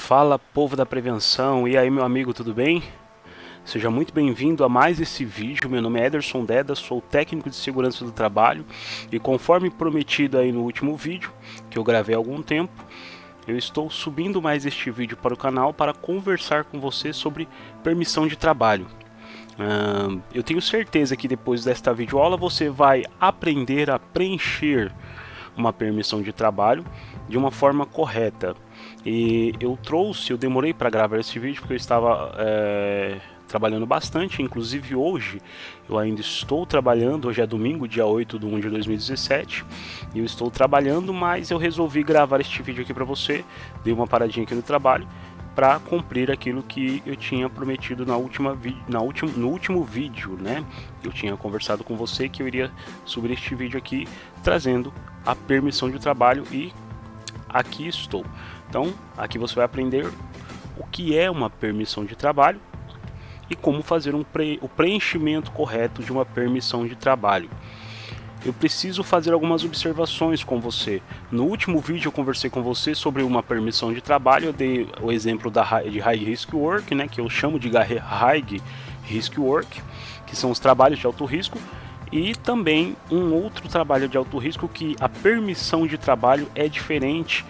Fala, povo da prevenção, e aí, meu amigo, tudo bem? Seja muito bem-vindo a mais esse vídeo. Meu nome é Ederson Deda, sou técnico de segurança do trabalho e conforme prometido aí no último vídeo, que eu gravei há algum tempo, eu estou subindo mais este vídeo para o canal para conversar com você sobre permissão de trabalho. Eu tenho certeza que depois desta videoaula você vai aprender a preencher uma permissão de trabalho de uma forma correta. E eu demorei para gravar esse vídeo porque eu estava trabalhando bastante, inclusive hoje eu ainda estou trabalhando, hoje é domingo, dia 8/1 de 2017, e eu estou trabalhando, mas eu resolvi gravar este vídeo aqui para você, dei uma paradinha aqui no trabalho, para cumprir aquilo que eu tinha prometido no último vídeo, né? Eu tinha conversado com você que eu iria subir este vídeo aqui, trazendo a permissão de trabalho, e aqui estou. Então, aqui você vai aprender o que é uma permissão de trabalho e como fazer o preenchimento correto de uma permissão de trabalho. Eu preciso fazer algumas observações com você. No último vídeo eu conversei com você sobre uma permissão de trabalho, eu dei o exemplo de High Risk Work, né, que eu chamo de High Risk Work, que são os trabalhos de alto risco, e também um outro trabalho de alto risco que a permissão de trabalho é diferente,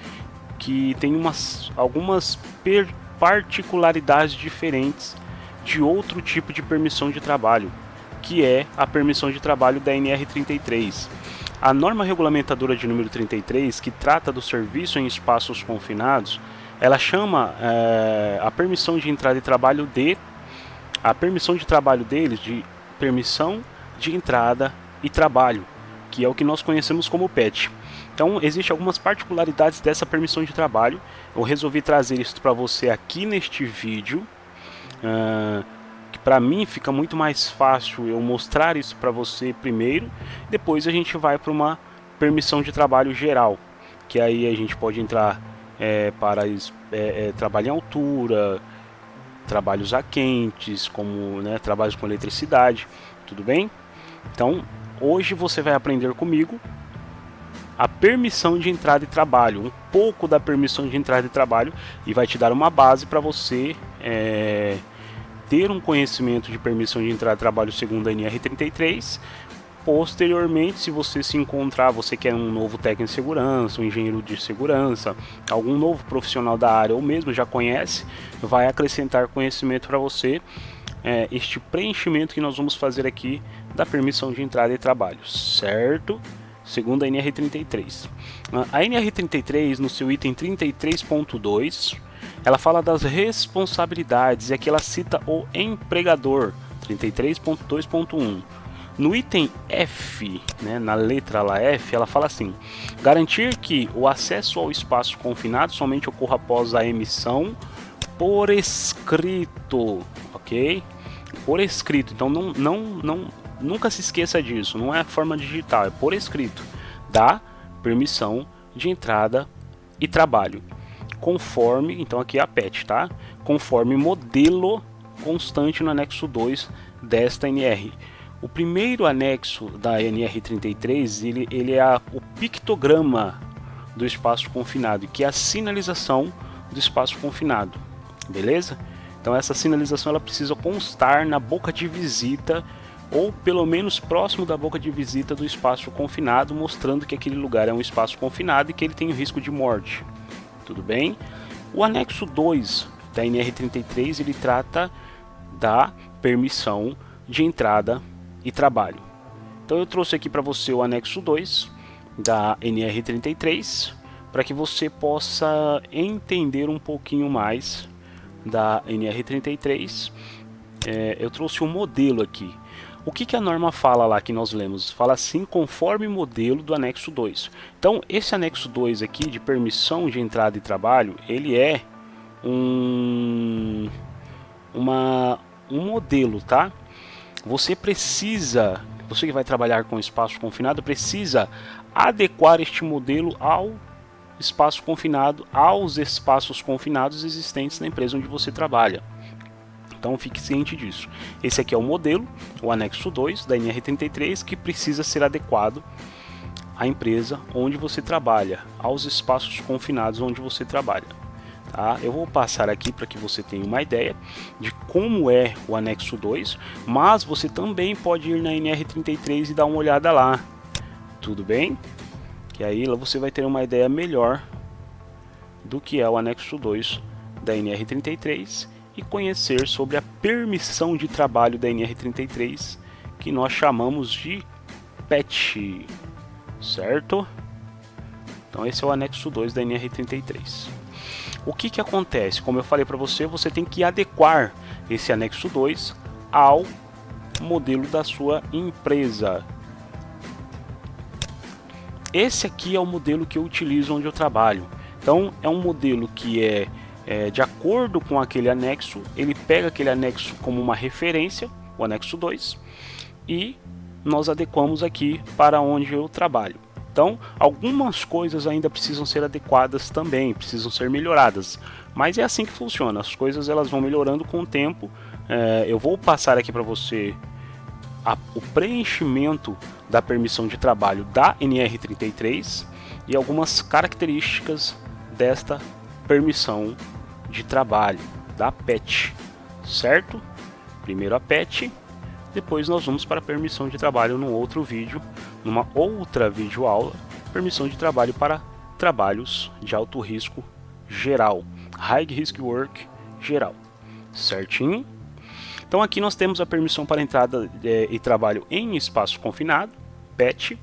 que tem algumas particularidades diferentes de outro tipo de permissão de trabalho, que é a permissão de trabalho da NR33. A norma regulamentadora de número 33, que trata do serviço em espaços confinados, ela chama a permissão de entrada e trabalho deles de permissão de entrada e trabalho, que é o que nós conhecemos como PET. Então, existem algumas particularidades dessa permissão de trabalho. Eu resolvi trazer isso para você aqui neste vídeo, que para mim fica muito mais fácil eu mostrar isso para você primeiro, depois a gente vai para uma permissão de trabalho geral, que aí a gente pode entrar para trabalho em altura, trabalhos a quentes, como trabalhos com eletricidade, tudo bem? Então, hoje você vai aprender comigo a permissão de entrada e trabalho, um pouco da permissão de entrada e trabalho, e vai te dar uma base para você ter um conhecimento de permissão de entrada e trabalho segundo a NR33. Posteriormente, se você se encontrar, você quer um novo técnico de segurança, um engenheiro de segurança, algum novo profissional da área, ou mesmo já conhece, vai acrescentar conhecimento para você, este preenchimento que nós vamos fazer aqui da permissão de entrada e trabalho, certo? Segundo a NR33. A NR33, no seu item 33.2, ela fala das responsabilidades, e aqui ela cita o empregador, 33.2.1. No item F, na letra lá F, ela fala assim: garantir que o acesso ao espaço confinado somente ocorra após a emissão por escrito, ok? Por escrito, então nunca se esqueça disso, não é forma digital, é por escrito, da permissão de entrada e trabalho, conforme, então aqui é a PET, tá? Conforme modelo constante no anexo 2 desta NR. O primeiro anexo da NR33, ele é o pictograma do espaço confinado, que é a sinalização do espaço confinado, beleza? Então essa sinalização ela precisa constar na boca de visita, ou pelo menos próximo da boca de visita do espaço confinado, mostrando que aquele lugar é um espaço confinado e que ele tem o risco de morte, tudo bem? O anexo 2 da NR33, ele trata da permissão de entrada e trabalho. Então eu trouxe aqui para você o anexo 2 da NR33, para que você possa entender um pouquinho mais da NR33. Eu trouxe um modelo aqui. O que a norma fala lá que nós lemos? Fala assim, conforme modelo do anexo 2. Então, esse anexo 2 aqui, de permissão de entrada e trabalho, ele é um modelo, tá? Você que vai trabalhar com espaço confinado, precisa adequar este modelo ao espaço confinado, aos espaços confinados existentes na empresa onde você trabalha. Então fique ciente disso. Esse aqui é o modelo, o anexo 2 da NR33, que precisa ser adequado à empresa onde você trabalha, aos espaços confinados onde você trabalha. tá? Eu vou passar aqui para que você tenha uma ideia de como é o anexo 2, mas você também pode ir na NR33 e dar uma olhada lá, tudo bem? Que aí você vai ter uma ideia melhor do que é o anexo 2 da NR33 e conhecer sobre a permissão de trabalho da NR33, que nós chamamos de PET, certo? Então esse é o anexo 2 da NR33. O que acontece? Como eu falei para você, você tem que adequar esse anexo 2 ao modelo da sua empresa. Esse aqui é o modelo que eu utilizo onde eu trabalho. Então é um modelo que é de acordo com aquele anexo, ele pega aquele anexo como uma referência, o anexo 2, e nós adequamos aqui para onde eu trabalho. Então, algumas coisas ainda precisam ser adequadas também, precisam ser melhoradas, mas é assim que funciona, as coisas elas vão melhorando com o tempo. Eu vou passar aqui para você o preenchimento da permissão de trabalho da NR33 e algumas características desta permissão de trabalho da PET, certo? Primeiro a PET, depois nós vamos para a permissão de trabalho num outro vídeo, numa outra videoaula, permissão de trabalho para trabalhos de alto risco geral, High Risk Work geral, certinho? Então aqui nós temos a permissão para entrada e trabalho em espaço confinado, PET.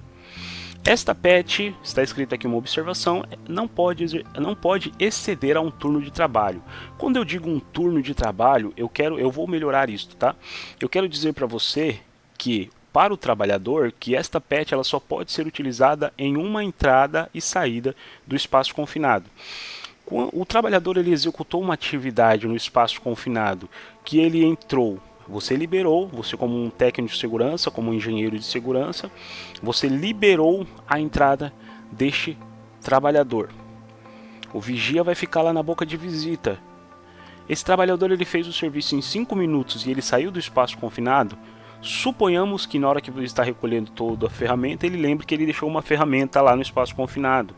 Esta PET, está escrito aqui uma observação, não pode exceder a um turno de trabalho. Quando eu digo um turno de trabalho, eu vou melhorar isto, tá? Eu quero dizer para você que, para o trabalhador, que esta PET ela só pode ser utilizada em uma entrada e saída do espaço confinado. O trabalhador ele executou uma atividade no espaço confinado, que ele entrou, você liberou, você como um técnico de segurança, como um engenheiro de segurança, você liberou a entrada deste trabalhador. O vigia vai ficar lá na boca de visita. Esse trabalhador ele fez o serviço em 5 minutos e ele saiu do espaço confinado. Suponhamos que na hora que você está recolhendo toda a ferramenta, ele lembre que ele deixou uma ferramenta lá no espaço confinado.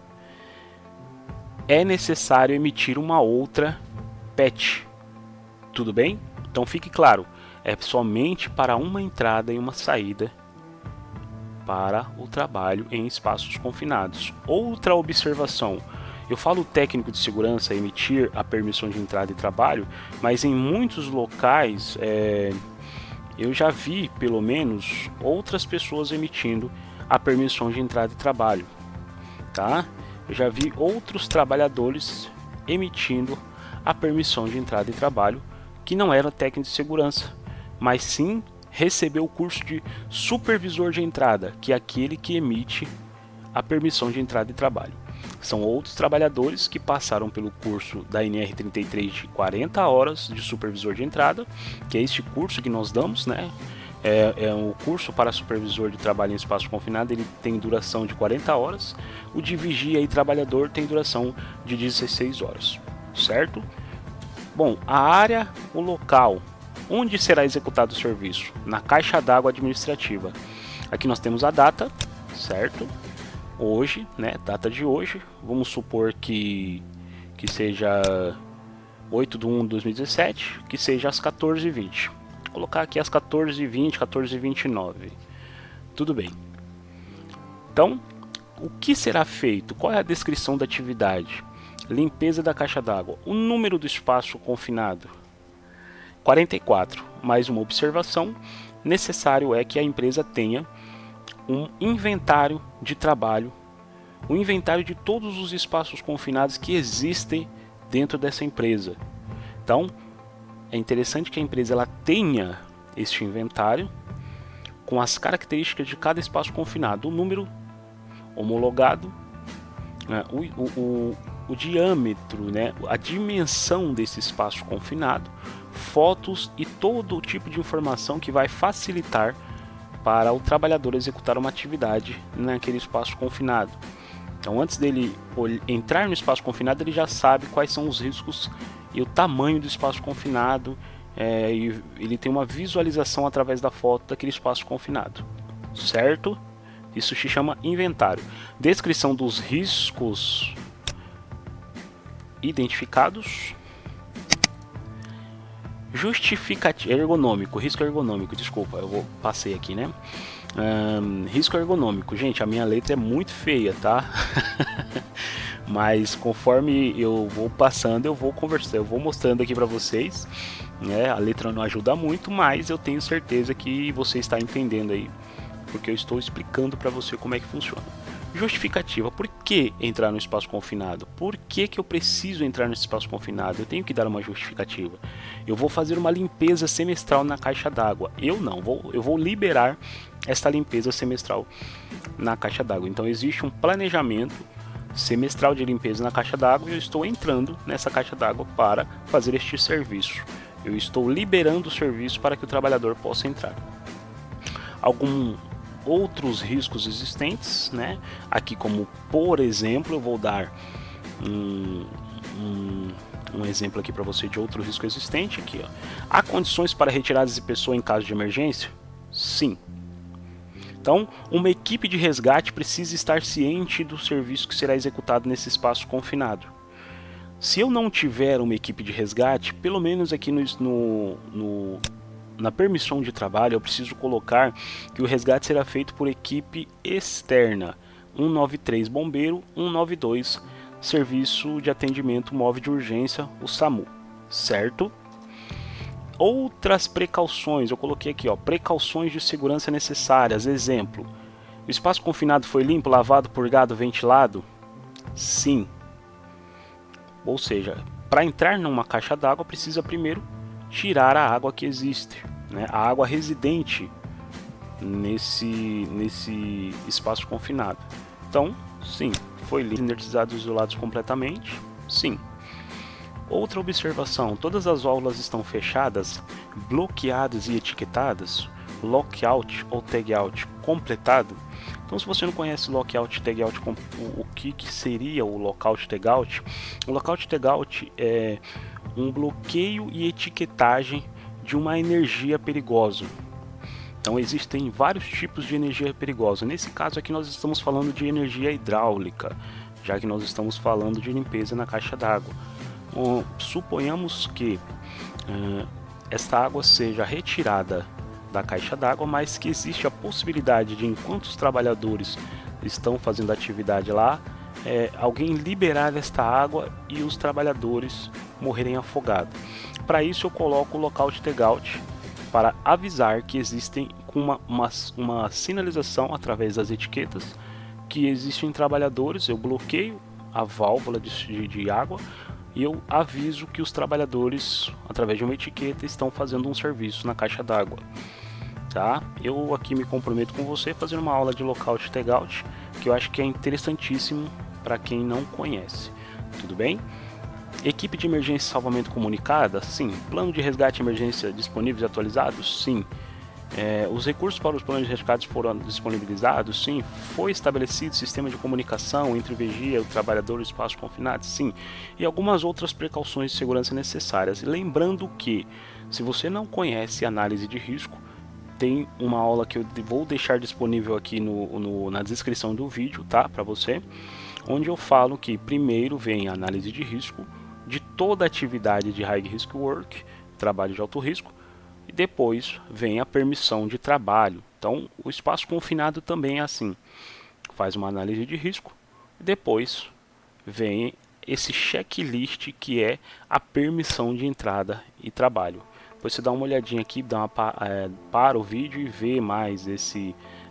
É necessário emitir uma outra PET. Tudo bem? Então fique claro, é somente para uma entrada e uma saída para o trabalho em espaços confinados. Outra observação, eu falo técnico de segurança emitir a permissão de entrada e trabalho, mas em muitos locais eu já vi pelo menos outras pessoas emitindo a permissão de entrada e trabalho, tá? Eu já vi outros trabalhadores emitindo a permissão de entrada e trabalho que não era técnico de segurança, mas sim recebeu o curso de supervisor de entrada, que é aquele que emite a permissão de entrada e trabalho. São outros trabalhadores que passaram pelo curso da NR33 de 40 horas de supervisor de entrada, que é este curso que nós damos, né? É um curso para supervisor de trabalho em espaço confinado, ele tem duração de 40 horas. O de vigia e trabalhador tem duração de 16 horas, certo? Bom, a área, o local, onde será executado o serviço? Na caixa d'água administrativa. Aqui nós temos a data, certo? Hoje, né? Data de hoje. Vamos supor que seja 8/1/2017, que seja às 14h20. Vou colocar aqui às 14h20, 14h29. Tudo bem. Então, o que será feito? Qual é a descrição da atividade? Limpeza da caixa d'água. O número do espaço confinado? 44. Mais uma observação. Necessário é que a empresa tenha um inventário de trabalho, um inventário de todos os espaços confinados que existem dentro dessa empresa. Então, é interessante que a empresa ela tenha este inventário com as características de cada espaço confinado, o número homologado, né, o diâmetro, né, a dimensão desse espaço confinado, fotos e todo o tipo de informação que vai facilitar para o trabalhador executar uma atividade naquele espaço confinado. Então, antes dele entrar no espaço confinado, ele já sabe quais são os riscos e o tamanho do espaço confinado, e ele tem uma visualização através da foto daquele espaço confinado, certo? Isso se chama inventário. Descrição dos riscos identificados. Justificativo, ergonômico, risco ergonômico, desculpa, passei aqui, né? Risco ergonômico, gente, a minha letra é muito feia, tá? Mas conforme eu vou passando, eu vou conversando, eu vou mostrando aqui para vocês, né? A letra não ajuda muito, mas eu tenho certeza que você está entendendo aí, porque eu estou explicando para você como é que funciona. Justificativa, por que entrar no espaço confinado? Por que eu preciso entrar nesse espaço confinado? Eu tenho que dar uma justificativa. Eu vou fazer uma limpeza semestral na caixa d'água. Eu vou liberar esta limpeza semestral na caixa d'água. Então existe um planejamento semestral de limpeza na caixa d'água e eu estou entrando nessa caixa d'água para fazer este serviço. Eu estou liberando o serviço para que o trabalhador possa entrar. Outros riscos existentes, né? Aqui, como por exemplo, eu vou dar um exemplo aqui para você de outro risco existente aqui, ó. Há condições para retiradas de pessoa em caso de emergência? Sim. Então, uma equipe de resgate precisa estar ciente do serviço que será executado nesse espaço confinado. Se eu não tiver uma equipe de resgate, pelo menos aqui na permissão de trabalho, eu preciso colocar que o resgate será feito por equipe externa, 193 bombeiro, 192 serviço de atendimento móvel de urgência, o SAMU, certo? Outras precauções, eu coloquei aqui, ó, precauções de segurança necessárias. Exemplo, o espaço confinado foi limpo, lavado, purgado, ventilado? Sim. Ou seja, para entrar numa caixa d'água precisa primeiro tirar a água que existe, né? A água residente nesse espaço confinado. Então, sim, foi limpo, inertizados e isolados completamente? Sim. Outra observação, todas as válvulas estão fechadas, bloqueadas e etiquetadas, lockout ou tagout completado. Então, se você não conhece lockout e tagout, o que seria o lockout e tagout? O lockout e tagout é um bloqueio e etiquetagem de uma energia perigosa. Então existem vários tipos de energia perigosa. Nesse caso aqui nós estamos falando de energia hidráulica, já que nós estamos falando de limpeza na caixa d'água. Suponhamos que esta água seja retirada da caixa d'água, mas que existe a possibilidade de, enquanto os trabalhadores estão fazendo atividade lá, alguém liberar esta água e os trabalhadores morrerem afogados. Para isso eu coloco o lockout tagout para avisar que existem uma sinalização através das etiquetas que existem trabalhadores. Eu bloqueio a válvula de água e eu aviso que os trabalhadores, através de uma etiqueta, estão fazendo um serviço na caixa d'água. Tá? Eu aqui me comprometo com você fazendo uma aula de lockout tagout, que eu acho que é interessantíssimo para quem não conhece. Tudo bem? Equipe de emergência e salvamento comunicada? Sim. Plano de resgate e emergência disponíveis e atualizados? Sim. Os recursos para os planos de resgate foram disponibilizados? Sim. Foi estabelecido sistema de comunicação entre o vigia, o trabalhador e o espaço confinado? Sim. E algumas outras precauções de segurança necessárias. Lembrando que, se você não conhece análise de risco, tem uma aula que eu vou deixar disponível aqui na descrição do vídeo, tá? Para você, onde eu falo que primeiro vem a análise de risco de toda atividade de High Risk Work, trabalho de alto risco, e depois vem a permissão de trabalho. Então, o espaço confinado também é assim. Faz uma análise de risco, e depois vem esse checklist que é a permissão de entrada e trabalho. Depois você dá uma olhadinha aqui, para o vídeo e vê mais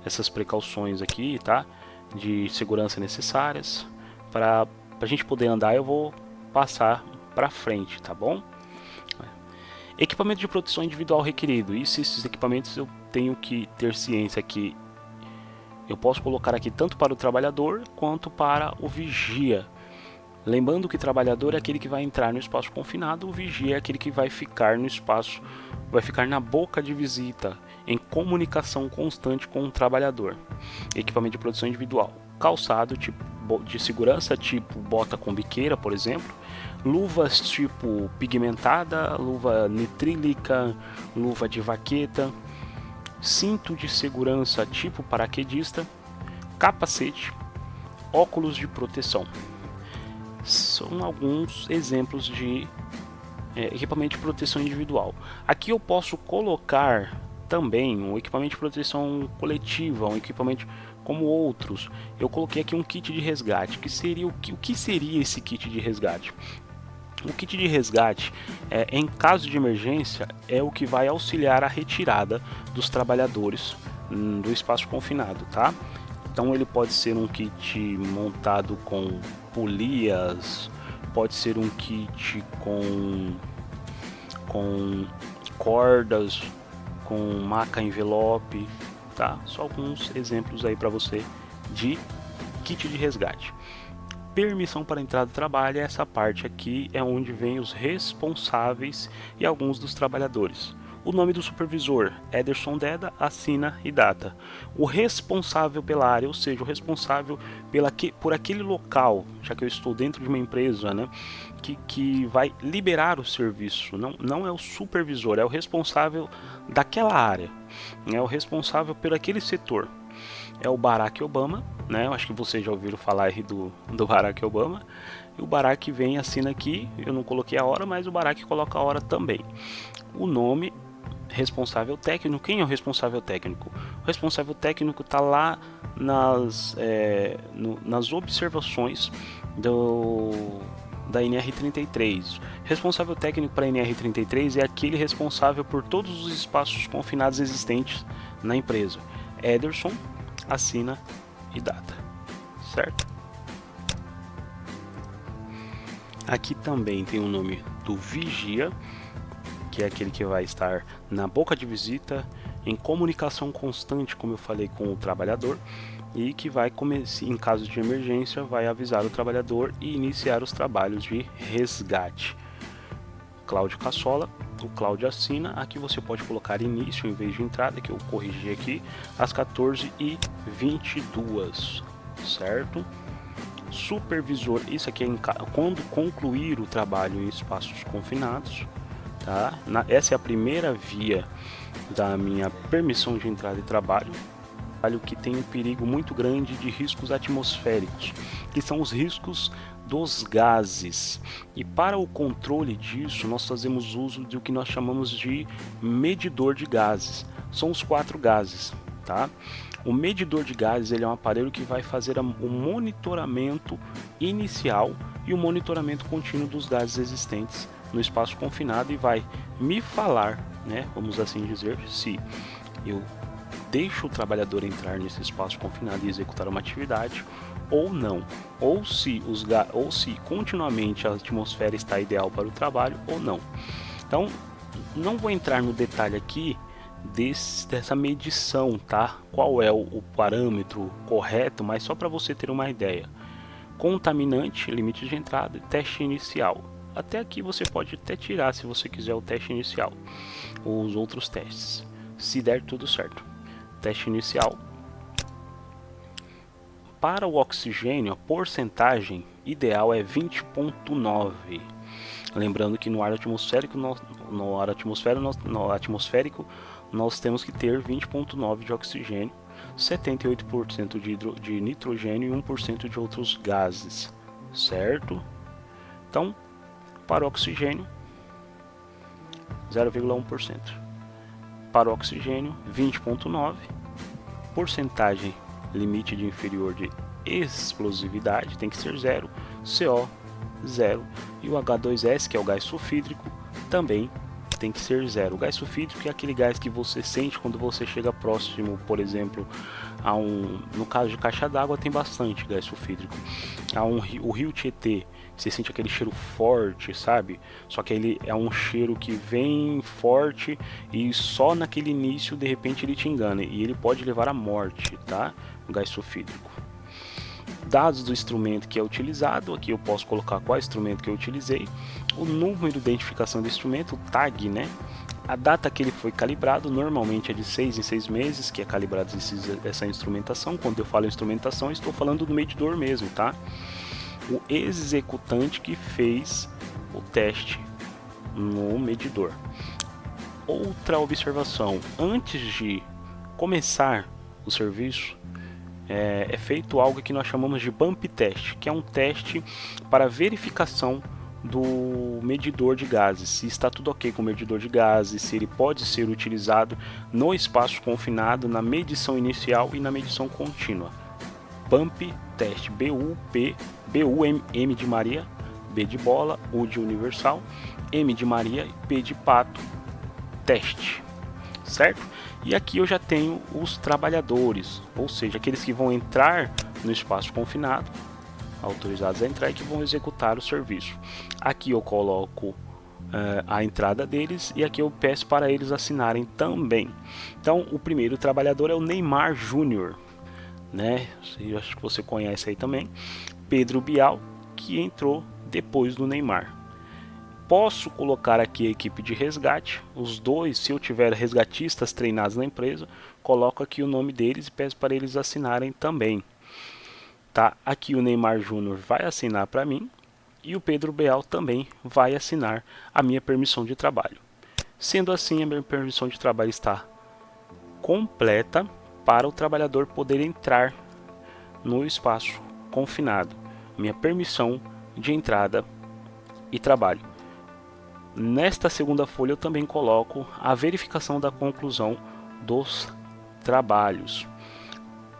essas precauções aqui, tá? De segurança necessárias. Para a gente poder andar, eu vou passar para frente, tá bom? Equipamento de proteção individual requerido. Esses equipamentos eu tenho que ter ciência que eu posso colocar aqui tanto para o trabalhador quanto para o vigia. Lembrando que o trabalhador é aquele que vai entrar no espaço confinado, o vigia é aquele que vai ficar no espaço, vai ficar na boca de visita, em comunicação constante com o trabalhador. Equipamento de proteção individual. Calçado de segurança, tipo bota com biqueira, por exemplo. Luvas tipo pigmentada, luva nitrílica, luva de vaqueta. Cinto de segurança tipo paraquedista. Capacete. Óculos de proteção. são alguns exemplos de equipamento de proteção individual. Aqui eu posso colocar também um equipamento de proteção coletiva, um equipamento como outros. Eu coloquei aqui um kit de resgate. O que seria esse kit de resgate? O kit de resgate, em caso de emergência, é o que vai auxiliar a retirada dos trabalhadores do espaço confinado, tá? Então ele pode ser um kit montado com polias, pode ser um kit com cordas, com maca envelope, tá? Só alguns exemplos aí para você de kit de resgate. Permissão para entrada do trabalho, essa parte aqui é onde vem os responsáveis e alguns dos trabalhadores. O nome do supervisor, Ederson Deda, assina e data. O responsável pela área, ou seja, o responsável por aquele local, já que eu estou dentro de uma empresa, né, que vai liberar o serviço. Não é o supervisor, é o responsável daquela área, é o responsável por aquele setor. É o Barack Obama, né? Eu acho que vocês já ouviram falar aí do Barack Obama. E o Barack vem e assina aqui. Eu não coloquei a hora, mas o Barack coloca a hora também. O nome, responsável técnico. Quem é o responsável técnico? O responsável técnico está lá nas observações da NR33. Responsável técnico para a NR33 é aquele responsável por todos os espaços confinados existentes na empresa. Ederson, assina e data, certo? Aqui também tem o nome do vigia, que é aquele que vai estar na boca de visita, em comunicação constante, como eu falei, com o trabalhador, e que vai, em caso de emergência, vai avisar o trabalhador e iniciar os trabalhos de resgate. Cláudio Cassola, o Cláudio assina. Aqui você pode colocar início em vez de entrada, que eu corrigi aqui, às 14h22, certo? Supervisor, isso aqui é quando concluir o trabalho em espaços confinados, tá? Essa é a primeira via da minha permissão de entrada e trabalho, que tem um perigo muito grande de riscos atmosféricos, que são os riscos dos gases. E para o controle disso, nós fazemos uso do que nós chamamos de medidor de gases. São os 4 gases, tá? O medidor de gases, ele é um aparelho que vai fazer o monitoramento inicial e o monitoramento contínuo dos gases existentes no espaço confinado e vai me falar, né, vamos assim dizer, se eu deixo o trabalhador entrar nesse espaço confinado e executar uma atividade ou não, ou se continuamente a atmosfera está ideal para o trabalho ou não. Então, não vou entrar no detalhe aqui dessa medição, tá? Qual é o parâmetro correto, mas só para você ter uma ideia. Contaminante, limite de entrada e teste inicial. Até aqui você pode até tirar, se você quiser, o teste inicial, os outros testes, se der tudo certo. Teste inicial. Para o oxigênio, a porcentagem ideal é 20,9. Lembrando que no ar atmosférico, nós temos que ter 20,9 de oxigênio, 78% de nitrogênio e 1% de outros gases, certo? Então, para o oxigênio, 0,1%. Para o oxigênio, 20,9. Porcentagem limite de inferior de explosividade tem que ser 0, CO 0 e o H2S, que é o gás sulfídrico, também tem que ser 0. O gás sulfídrico é aquele gás que você sente quando você chega próximo, por exemplo, no caso de caixa d'água tem bastante gás sulfídrico. O rio Tietê, você sente aquele cheiro forte, sabe? Só que ele é um cheiro que vem forte e só naquele início, de repente, ele te engana e ele pode levar à morte, tá? O gás sulfídrico. Dados do instrumento que é utilizado, aqui eu posso colocar qual instrumento que eu utilizei, o número de identificação do instrumento, o tag, né? A data que ele foi calibrado, normalmente é de 6 em 6 meses que é calibrada essa instrumentação. Quando eu falo instrumentação, estou falando do medidor mesmo, tá? O executante que fez o teste no medidor. Outra observação, antes de começar o serviço, é feito algo que nós chamamos de bump test, que é um teste para verificação do medidor de gases, se está tudo ok com o medidor de gases, se ele pode ser utilizado no espaço confinado, na medição inicial e na medição contínua. Bump test, B-U-M de Maria, B de bola, U de universal, M de Maria, P de pato, teste, certo? E aqui eu já tenho os trabalhadores, ou seja, aqueles que vão entrar no espaço confinado, autorizados a entrar e que vão executar o serviço. Aqui eu coloco a entrada deles e aqui eu peço para eles assinarem também. Então o primeiro trabalhador é o Neymar Júnior, né? Eu acho que você conhece aí também. Pedro Bial, que entrou depois do Neymar. Posso colocar aqui a equipe de resgate, os dois, se eu tiver resgatistas treinados na empresa, coloco aqui o nome deles e peço para eles assinarem também. Tá? Aqui o Neymar Júnior vai assinar para mim e o Pedro Bial também vai assinar a minha permissão de trabalho. Sendo assim, a minha permissão de trabalho está completa para o trabalhador poder entrar no espaço confinado. Minha permissão de entrada e trabalho. Nesta segunda folha eu também coloco a verificação da conclusão dos trabalhos.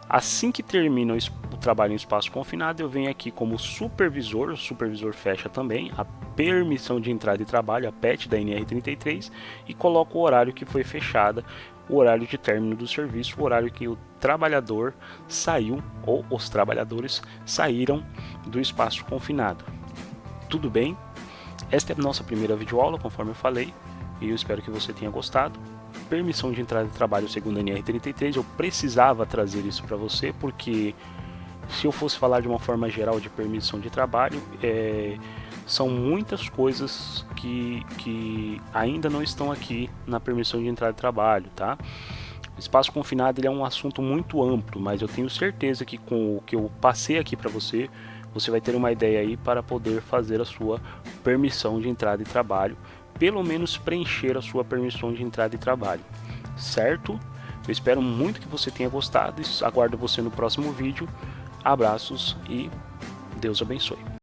Assim que termina o trabalho em espaço confinado, eu venho aqui como supervisor, o supervisor fecha também a permissão de entrada e trabalho, a PET da NR33, e coloco o horário que foi fechada, o horário de término do serviço, o horário que o trabalhador saiu ou os trabalhadores saíram do espaço confinado. Tudo bem? Esta é a nossa primeira videoaula, conforme eu falei, e eu espero que você tenha gostado. Permissão de entrada de trabalho segundo a NR33, eu precisava trazer isso para você, porque se eu fosse falar de uma forma geral de permissão de trabalho, são muitas coisas que ainda não estão aqui na permissão de entrada de trabalho, tá? O espaço confinado ele é um assunto muito amplo, mas eu tenho certeza que com o que eu passei aqui para você, você vai ter uma ideia aí para poder fazer a sua permissão de entrada e trabalho, pelo menos preencher a sua permissão de entrada e trabalho, certo? Eu espero muito que você tenha gostado e aguardo você no próximo vídeo. Abraços e Deus abençoe.